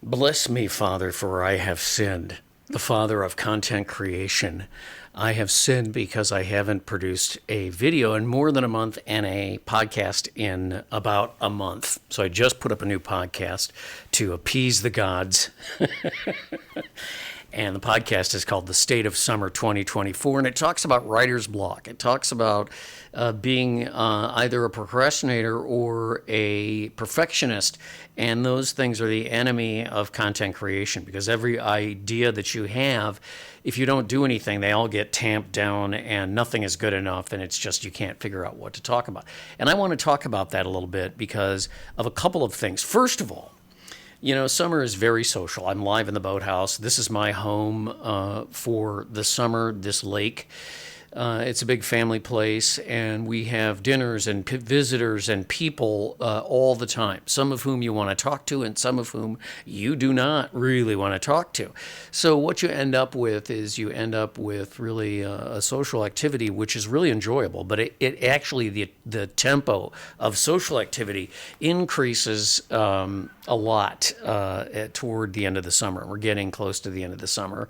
Bless me, Father, for I have sinned. The Father of content creation. I have sinned because I haven't produced a video in more than a month and a podcast in about a month. So I just put up a new podcast to appease the gods. And the podcast is called The State of Summer 2024, and it talks about writer's block. It talks about being either a procrastinator or a perfectionist, and those things are the enemy of content creation, because every idea that you have, if you don't do anything, they all get tamped down and nothing is good enough, and it's just you can't figure out what to talk about. And I want to talk about that a little bit because of a couple of things. First of all, summer is very social. I'm live in the boathouse. This is my home for the summer, this lake. It's a big family place, and we have dinners and visitors and people all the time, some of whom you want to talk to and some of whom you do not really want to talk to. So what you end up with is really a social activity, which is really enjoyable, but it actually, the tempo of social activity increases a lot toward the end of the summer. We're getting close to the end of the summer.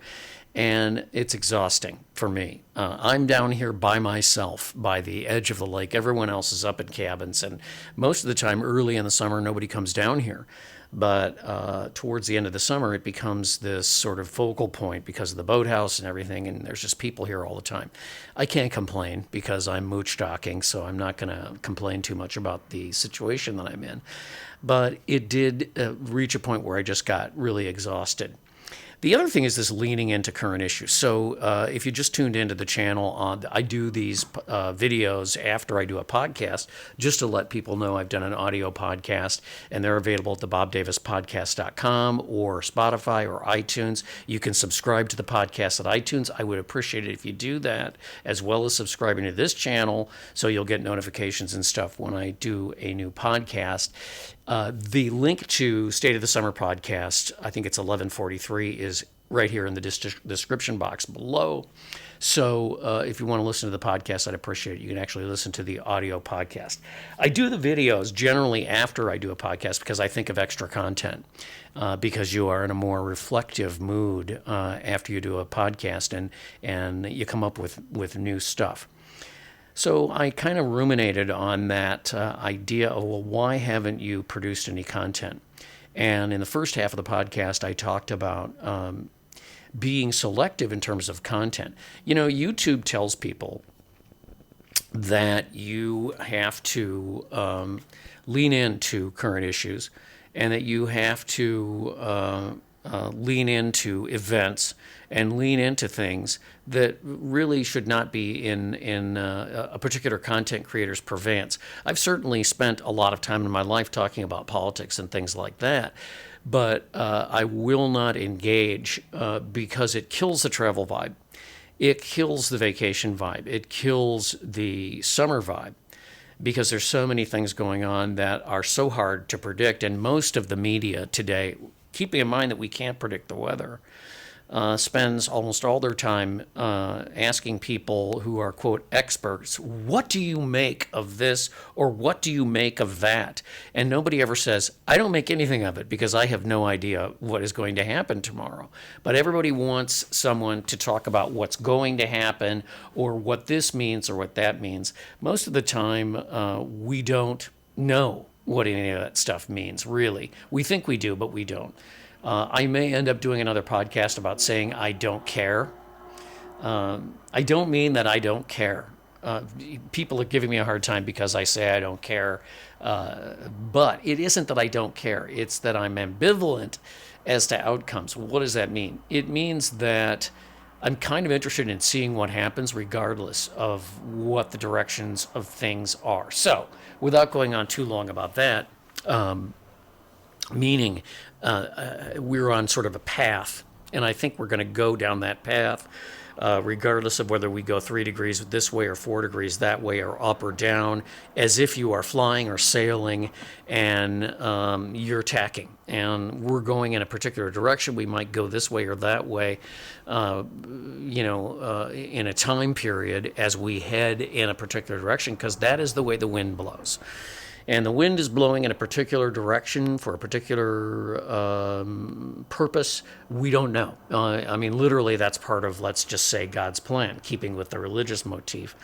And it's exhausting for me. I'm down here by myself by the edge of the lake. Everyone else is up in cabins, and most of the time early in the summer, nobody comes down here. But towards the end of the summer, it becomes this sort of focal point because of the boathouse and everything, and there's just people here all the time. I can't complain because I'm mooch docking, so I'm not going to complain too much about the situation that I'm in. But it did reach a point where I just got really exhausted. The other thing is this leaning into current issues. So if you just tuned into the channel, I do these videos after I do a podcast just to let people know I've done an audio podcast, and they're available at the bobdavispodcast.com or Spotify or iTunes. You can subscribe to the podcast at iTunes. I would appreciate it if you do that, as well as subscribing to this channel so you'll get notifications and stuff when I do a new podcast. The link to State of the Summer podcast, I think it's 1143, is right here in the description box below. So if you want to listen to the podcast, I'd appreciate it. You can actually listen to the audio podcast. I do the videos generally after I do a podcast because I think of extra content, because you are in a more reflective mood after you do a podcast, and you come up with new stuff. So I kind of ruminated on that idea of, well, why haven't you produced any content? And in the first half of the podcast, I talked about being selective in terms of content. YouTube tells people that you have to lean into current issues and that you have to lean into events and lean into things that really should not be in a particular content creator's purveyance. I've certainly spent a lot of time in my life talking about politics and things like that, but I will not engage because it kills the travel vibe. It kills the vacation vibe. It kills the summer vibe, because there's so many things going on that are so hard to predict, and most of the media today, keeping in mind that we can't predict the weather, spends almost all their time asking people who are, quote, experts, what do you make of this or what do you make of that? And nobody ever says, I don't make anything of it because I have no idea what is going to happen tomorrow. But everybody wants someone to talk about what's going to happen or what this means or what that means. Most of the time, we don't know what any of that stuff means, really. We think we do, but we don't. I may end up doing another podcast about saying I don't care. I don't mean that I don't care. People are giving me a hard time because I say I don't care. But it isn't that I don't care. It's that I'm ambivalent as to outcomes. What does that mean? It means that I'm kind of interested in seeing what happens regardless of what the directions of things are. So, without going on too long about that, meaning we're on sort of a path, and I think we're going to go down that path regardless of whether we go 3 degrees this way or 4 degrees that way or up or down, as if you are flying or sailing and you're tacking. And we're going in a particular direction. We might go this way or that way, in a time period as we head in a particular direction, because that is the way the wind blows. And the wind is blowing in a particular direction for a particular purpose, we don't know. I mean, literally, that's part of, let's just say, God's plan, keeping with the religious motif.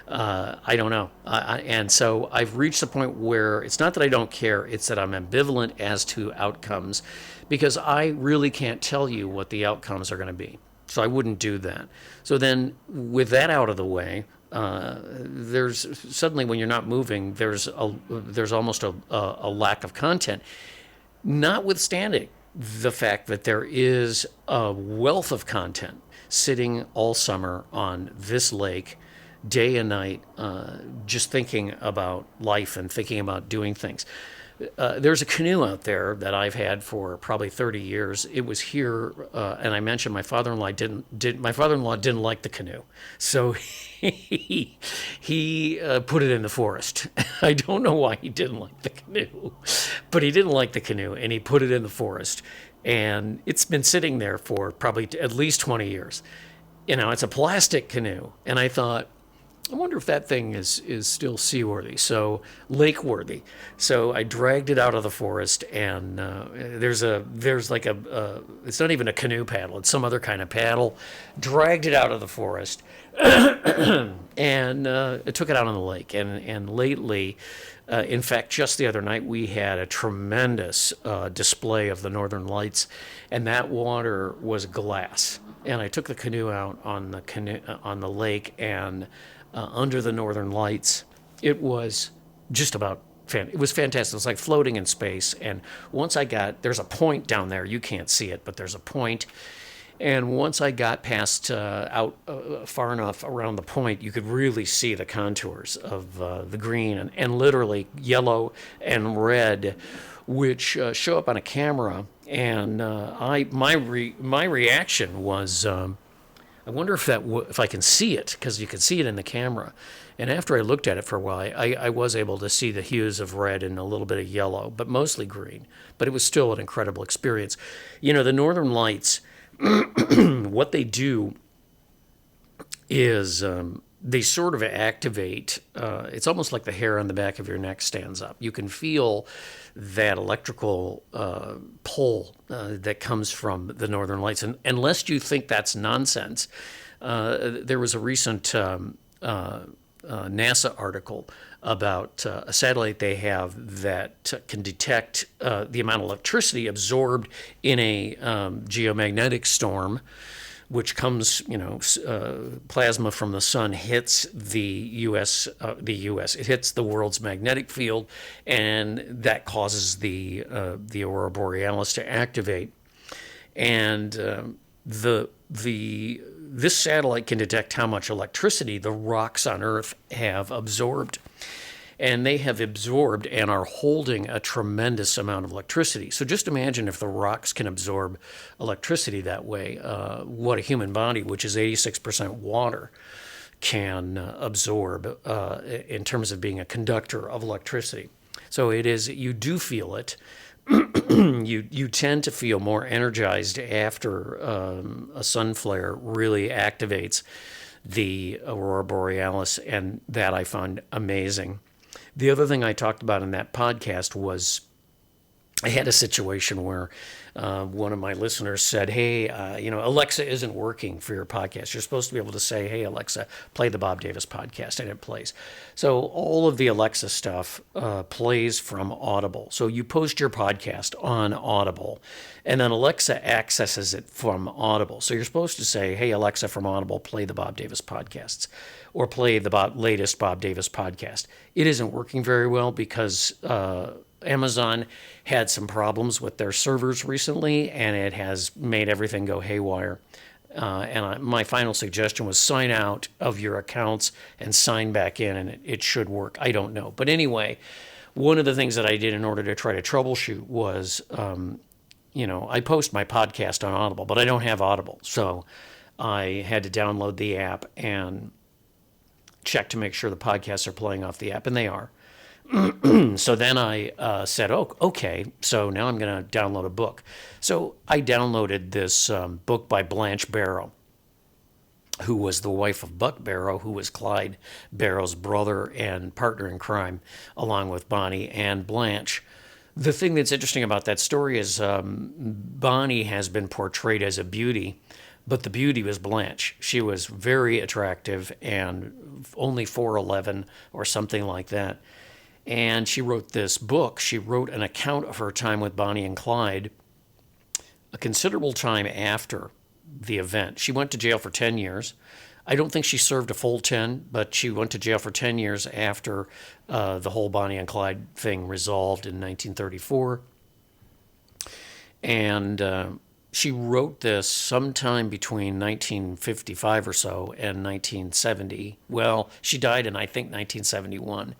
I don't know. And so I've reached the point where it's not that I don't care, it's that I'm ambivalent as to outcomes, because I really can't tell you what the outcomes are going to be. So I wouldn't do that. So then, with that out of the way, there's suddenly, when you're not moving, there's almost a lack of content, notwithstanding the fact that there is a wealth of content sitting all summer on this lake, day and night, just thinking about life and thinking about doing things. There's a canoe out there that I've had for probably 30 years. It was here, and I mentioned my father-in-law didn't like the canoe, so he put it in the forest. I don't know why he didn't like the canoe, but he didn't like the canoe, and he put it in the forest, and it's been sitting there for probably at least 20 years. It's a plastic canoe, and I thought, I wonder if that thing is still seaworthy, so lake-worthy. So I dragged it out of the forest, and there's like it's not even a canoe paddle, it's some other kind of paddle. Dragged it out of the forest, and it took it out on the lake. And lately, in fact, just the other night, we had a tremendous display of the Northern Lights, and that water was glass. And I took the canoe out on the lake, and under the Northern Lights, it was just about it was fantastic. It was like floating in space. And once there's a point down there. You can't see it, but there's a point. And once I got past out far enough around the point, you could really see the contours of the green and literally yellow and red, which show up on a camera. And my reaction was, I wonder if I can see it, because you can see it in the camera. And after I looked at it for a while, I was able to see the hues of red and a little bit of yellow, but mostly green. But it was still an incredible experience. The Northern Lights, what they do is they sort of activate, it's almost like the hair on the back of your neck stands up. You can feel that electrical pull that comes from the Northern Lights. And unless you think that's nonsense, there was a recent NASA article about a satellite they have that can detect the amount of electricity absorbed in a geomagnetic storm, which comes, plasma from the sun hits the U.S. It hits the world's magnetic field, and that causes the aurora borealis to activate. And this satellite can detect how much electricity the rocks on Earth have absorbed. And they have absorbed and are holding a tremendous amount of electricity. So just imagine if the rocks can absorb electricity that way, what a human body, which is 86% water, can absorb in terms of being a conductor of electricity. So you do feel it. You tend to feel more energized after a sun flare really activates the aurora borealis, and that I find amazing. The other thing I talked about in that podcast was I had a situation where one of my listeners said, hey, Alexa isn't working for your podcast. You're supposed to be able to say, hey, Alexa, play the Bob Davis podcast, and it plays. So all of the Alexa stuff plays from Audible. So you post your podcast on Audible, and then Alexa accesses it from Audible. So you're supposed to say, hey, Alexa from Audible, play the Bob Davis podcasts, or play the latest Bob Davis podcast. It isn't working very well because Amazon had some problems with their servers recently, and it has made everything go haywire. My final suggestion was sign out of your accounts and sign back in, and it should work. I don't know. But anyway, one of the things that I did in order to try to troubleshoot was, I post my podcast on Audible, but I don't have Audible. So I had to download the app and check to make sure the podcasts are playing off the app, and they are. So then I said, oh, okay, so now I'm going to download a book. So I downloaded this book by Blanche Barrow, who was the wife of Buck Barrow, who was Clyde Barrow's brother and partner in crime, along with Bonnie and Blanche. The thing that's interesting about that story is Bonnie has been portrayed as a beauty, but the beauty was Blanche. She was very attractive and only 4'11" or something like that. And she wrote this book. She wrote an account of her time with Bonnie and Clyde a considerable time after the event. She went to jail for 10 years. I don't think she served a full 10, but she went to jail for 10 years after the whole Bonnie and Clyde thing resolved in 1934. And she wrote this sometime between 1955 or so and 1970. Well, she died in, I think, 1971.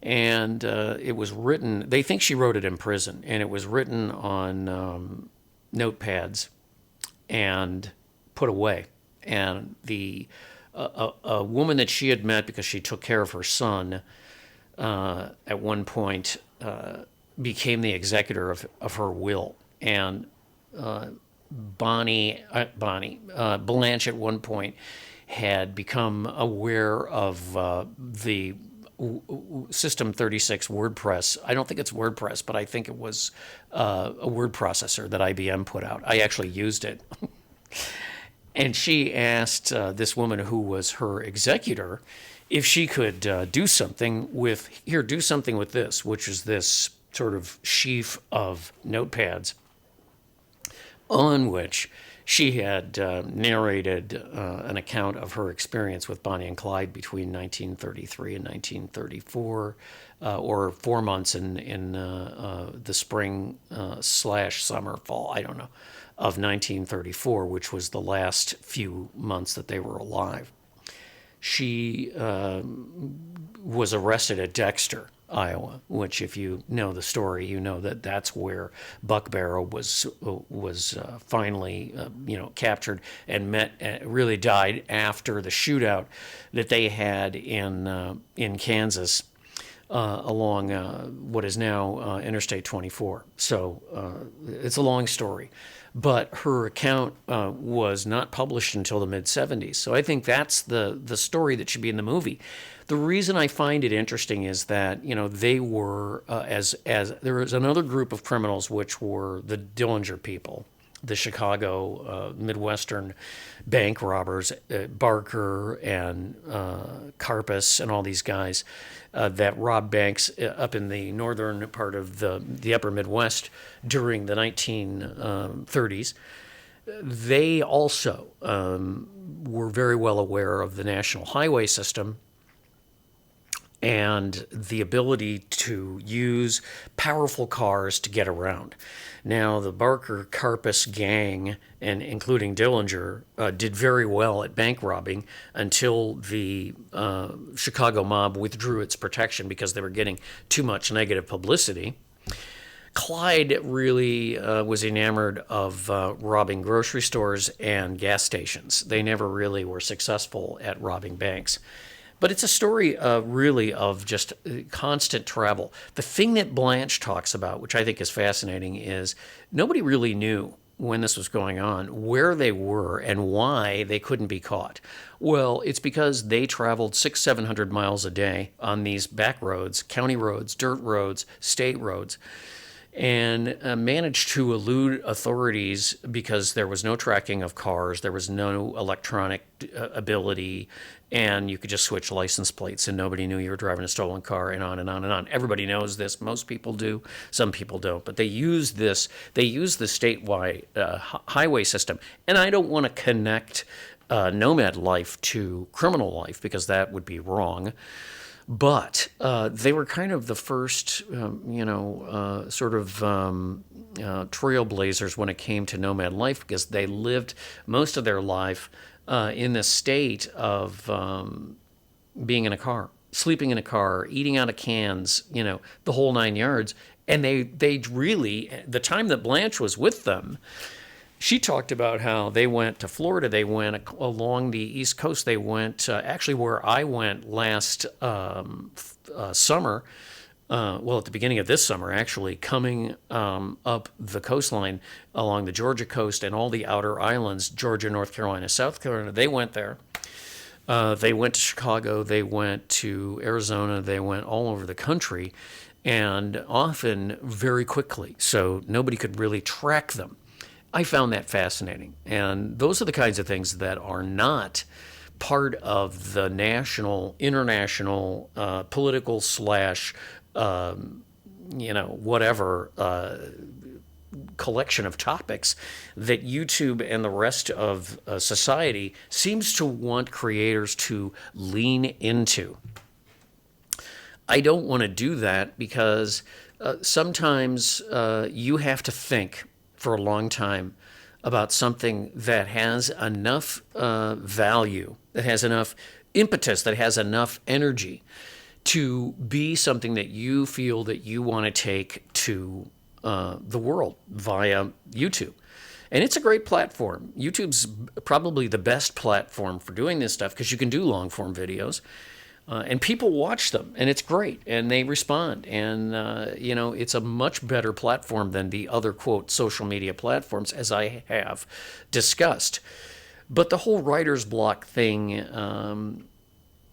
And it was written, they think she wrote it in prison, and it was written on notepads and put away. And a woman that she had met because she took care of her son at one point became the executor of her will. And Blanche at one point had become aware of the System 36 WordPress. I don't think it's WordPress, but I think it was a word processor that IBM put out. I actually used it. And she asked this woman who was her executor if she could do something with this, which is this sort of sheaf of notepads on which she had narrated an account of her experience with Bonnie and Clyde between 1933 and 1934, or 4 months in the spring / summer, fall, I don't know, of 1934, which was the last few months that they were alive. She was arrested at Dexter, Iowa, which, if you know the story, you know that that's where Buck Barrow was finally captured and really died after the shootout that they had in Kansas along what is now Interstate 24. So it's a long story. But her account was not published until the mid-'70s. So I think that's the story that should be in the movie. The reason I find it interesting is that, they were, as there was another group of criminals, which were the Dillinger people, the Chicago Midwestern bank robbers, Barker and Karpus and all these guys that robbed banks up in the northern part of the upper Midwest during the 1930s. They also were very well aware of the national highway system and the ability to use powerful cars to get around. Now, the Barker Karpus gang, and including Dillinger, did very well at bank robbing until the Chicago mob withdrew its protection because they were getting too much negative publicity. Clyde really was enamored of robbing grocery stores and gas stations. They never really were successful at robbing banks. But it's a story really of just constant travel. The thing that Blanche talks about, which I think is fascinating, is nobody really knew when this was going on where they were and why they couldn't be caught. Well, it's because they traveled 600-700 miles a day on these back roads, county roads, dirt roads, state roads, and managed to elude authorities because there was no tracking of cars, there was no electronic ability, and you could just switch license plates and nobody knew you were driving a stolen car, and on and on and on. Everybody knows this. Most people do. Some people don't. But they use this. They use the statewide highway system. And I don't want to connect nomad life to criminal life because that would be wrong. But they were kind of the first, sort of trailblazers when it came to nomad life because they lived most of their life in the state of being in a car, sleeping in a car, eating out of cans, the whole 9 yards. And they really, the time that Blanche was with them, she talked about how they went to Florida. They went along the East Coast. They went actually where I went last summer. At the beginning of this summer, actually, coming up the coastline along the Georgia coast and all the outer islands, Georgia, North Carolina, South Carolina, they went there. They went to Chicago. They went to Arizona. They went all over the country. and often very quickly, so nobody could really track them. I found that fascinating. And those are the kinds of things that are not part of the national, international, political slash, whatever collection of topics that YouTube and the rest of society seems to want creators to lean into. I don't want to do that because sometimes you have to think for a long time about something that has enough value, that has enough impetus, that has enough energy to be something that you feel that you want to take to the world via YouTube. And it's a great platform. YouTube's probably the best platform for doing this stuff because you can do long form videos. And people watch them, and it's great, and they respond. And, it's a much better platform than the other, quote, social media platforms, as I have discussed. But the whole writer's block thing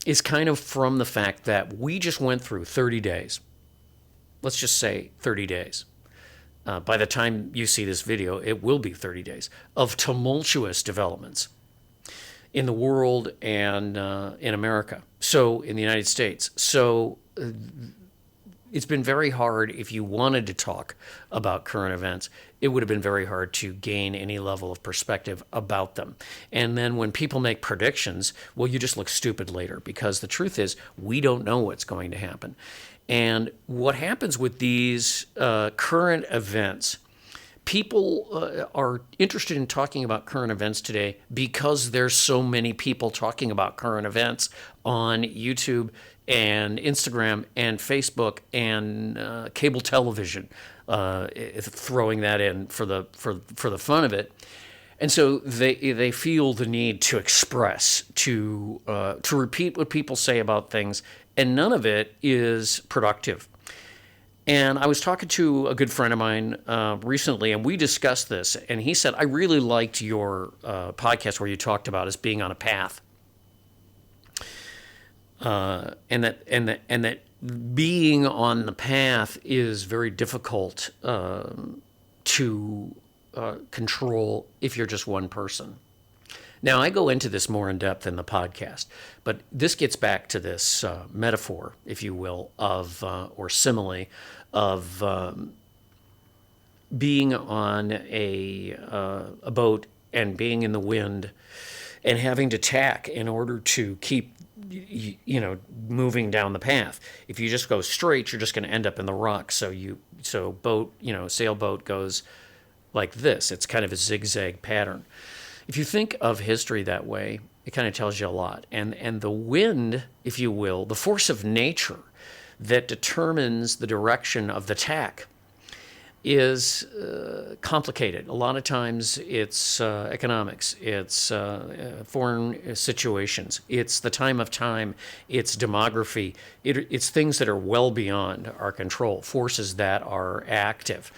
is kind of from the fact that we just went through 30 days. Let's just say 30 days. By the time you see this video, it will be 30 days of tumultuous developments in the world and in America. So in the United States. So it's been very hard. If you wanted to talk about current events, it would have been very hard to gain any level of perspective about them. And then when people make predictions, well, you just look stupid later, because the truth is we don't know what's going to happen. And what happens with these current events, people are interested in talking about current events today because there's so many people talking about current events on YouTube and Instagram and Facebook and cable television, throwing that in for the fun of it. And so they feel the need to express, to repeat what people say about things, and none of it is productive. And I was talking to a good friend of mine recently, and we discussed this. And he said, I really liked your podcast where you talked about us being on a path. And that being on the path is very difficult to control if you're just one person. Now, I go into this more in depth in the podcast, but this gets back to this metaphor, if you will, of or simile of being on a boat and being in the wind and having to tack in order to keep moving down the path. If you just go straight, you're just going to end up in the rocks. So sailboat goes like this. It's kind of a zigzag pattern. If you think of history that way, it kind of tells you a lot. And the wind, if you will, the force of nature that determines the direction of the tack is complicated. A lot of times it's economics, it's foreign situations, it's the time of time, it's demography, it's things that are well beyond our control, forces that are active.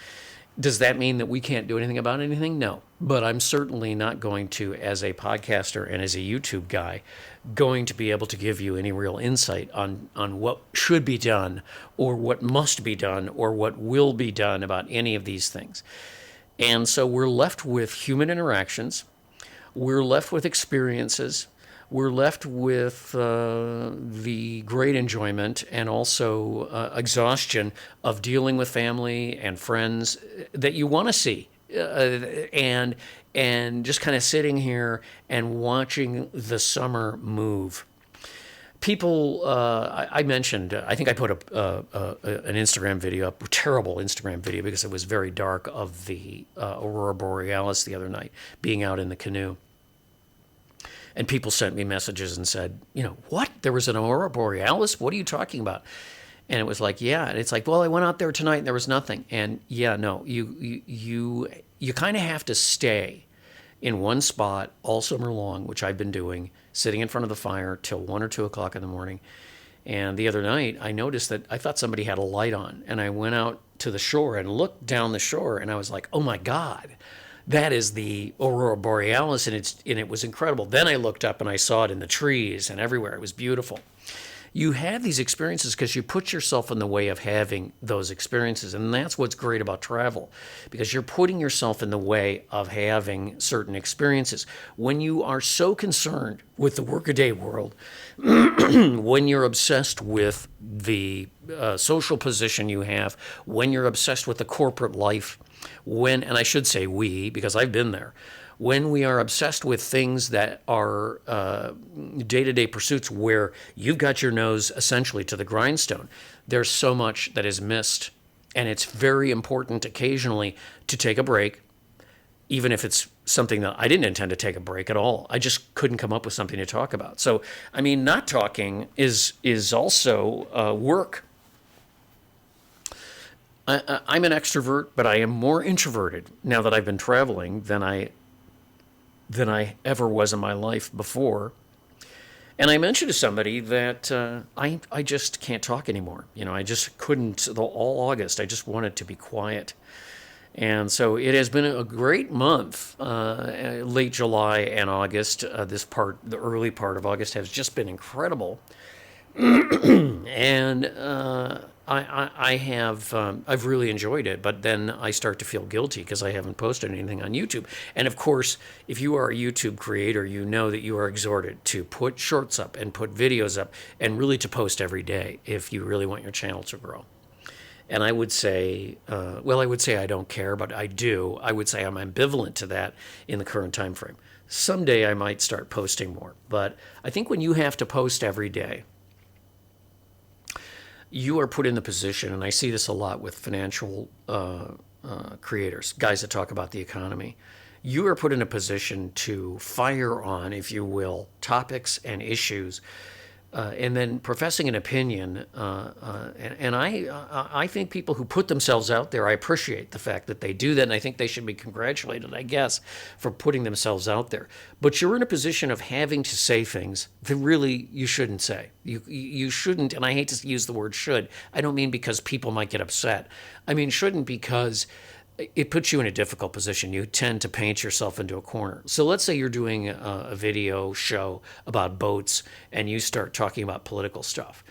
Does that mean that we can't do anything about anything? No. But I'm certainly not going to, as a podcaster and as a YouTube guy, going to be able to give you any real insight on what should be done or what must be done or what will be done about any of these things. And so we're left with human interactions. We're left with experiences. We're left with the great enjoyment and also exhaustion of dealing with family and friends that you want to see, and just kind of sitting here and watching the summer move. People, I mentioned, I think I put an Instagram video up, a terrible Instagram video because it was very dark, of the Aurora Borealis the other night, being out in the canoe. And people sent me messages and said, what? There was an Aurora Borealis? What are you talking about? And it was like, yeah. And it's like, well, I went out there tonight and there was nothing. And yeah, no, you kind of have to stay in one spot all summer long, which I've been doing, sitting in front of the fire till 1 or 2 o'clock in the morning. And the other night, I noticed that I thought somebody had a light on. And I went out to the shore and looked down the shore, and I was like, oh my God. That is the Aurora Borealis, and it was incredible. Then I looked up and I saw it in the trees and everywhere. It was beautiful. You have these experiences because you put yourself in the way of having those experiences. And that's what's great about travel, because you're putting yourself in the way of having certain experiences. When you are so concerned with the workaday world, when you're obsessed with the social position you have, when you're obsessed with the corporate life, and I should say we, because I've been there, when we are obsessed with things that are day-to-day pursuits where you've got your nose essentially to the grindstone, there's so much that is missed. And it's very important occasionally to take a break, even if it's something that I didn't intend to take a break at all. I just couldn't come up with something to talk about. So, I mean, not talking is also work. I'm an extrovert, but I am more introverted now that I've been traveling than I ever was in my life before. And I mentioned to somebody that I just can't talk anymore. I just couldn't, all August, I just wanted to be quiet. And so it has been a great month. Late July and August, the early part of August has just been incredible. And I've really enjoyed it, but then I start to feel guilty because I haven't posted anything on YouTube. And of course, if you are a YouTube creator, you know that you are exhorted to put shorts up and put videos up and really to post every day if you really want your channel to grow. And I would say, I would say I don't care, but I do. I would say I'm ambivalent to that in the current time frame. Someday I might start posting more, but I think when you have to post every day, you are put in the position, and I see this a lot with financial creators, guys that talk about the economy. You are put in a position to fire on, if you will, topics and issues, and then professing an opinion. And I think people who put themselves out there, I appreciate the fact that they do that, and I think they should be congratulated, I guess, for putting themselves out there. But you're in a position of having to say things that really you shouldn't say. You shouldn't, and I hate to use the word should. I don't mean because people might get upset. I mean shouldn't because it puts you in a difficult position. You tend to paint yourself into a corner. So let's say you're doing a video show about boats and you start talking about political stuff.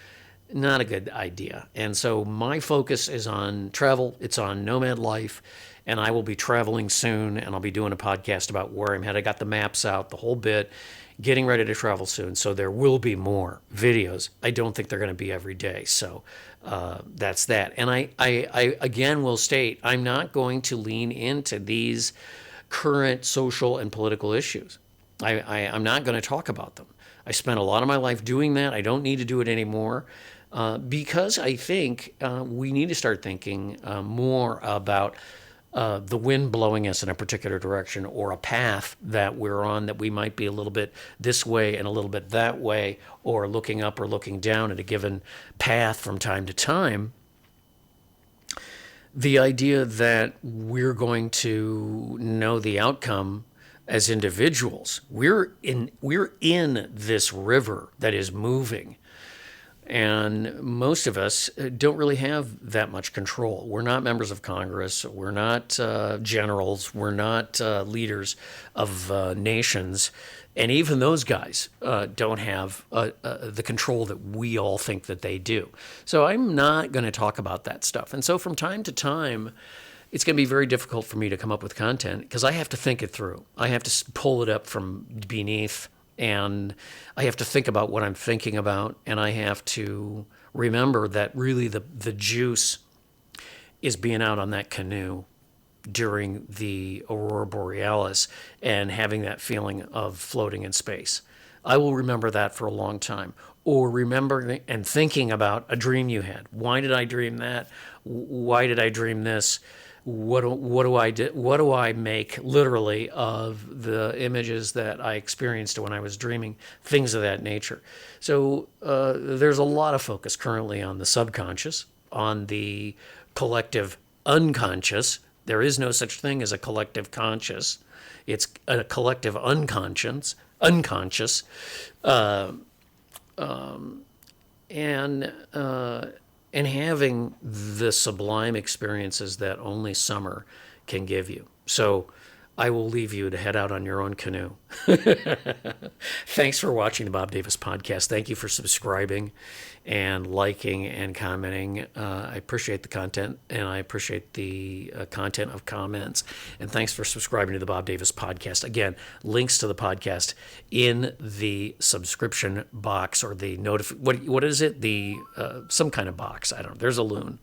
Not a good idea. And so my focus is on travel. It's on nomad life. And I will be traveling soon, and I'll be doing a podcast about where I'm headed. I got the maps out, the whole bit, getting ready to travel soon. So there will be more videos. I don't think they're going to be every day. So that's that. And I again will state, I'm not going to lean into these current social and political issues. I'm not going to talk about them. I spent a lot of my life doing that. I don't need to do it anymore. Because I think we need to start thinking more about the wind blowing us in a particular direction, or a path that we're on that we might be a little bit this way and a little bit that way, or looking up or looking down at a given path from time to time. The idea that we're going to know the outcome as individuals. We're in this river that is moving. And most of us don't really have that much control. We're not members of Congress. We're not generals. We're not leaders of nations. And even those guys don't have the control that we all think that they do. So I'm not going to talk about that stuff. And so from time to time, it's going to be very difficult for me to come up with content because I have to think it through. I have to pull it up from beneath, and I have to think about what I'm thinking about, and I have to remember that really the juice is being out on that canoe during the aurora borealis and having that feeling of floating in space. I will remember that for a long time. Or remembering and thinking about a dream you had. Why did I dream that? Why did I dream this? What do I make literally of the images that I experienced when I was dreaming? Things of that nature. So there's a lot of focus currently on the subconscious, on the collective unconscious. There is no such thing as a collective conscious. It's a collective unconscious. And having the sublime experiences that only summer can give you. So I will leave you to head out on your own canoe Thanks for watching the Bob Davis podcast. Thank you for subscribing and liking and commenting. I appreciate the content, and I appreciate the content of comments. And thanks for subscribing to the Bob Davis podcast. Again, links to the podcast in the subscription box, or the what is it? The some kind of box. I don't know. There's a loon.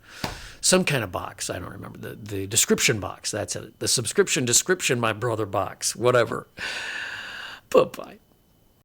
Some kind of box. I don't remember. The description box. That's it. The subscription description, my brother box. Whatever. Bye-bye.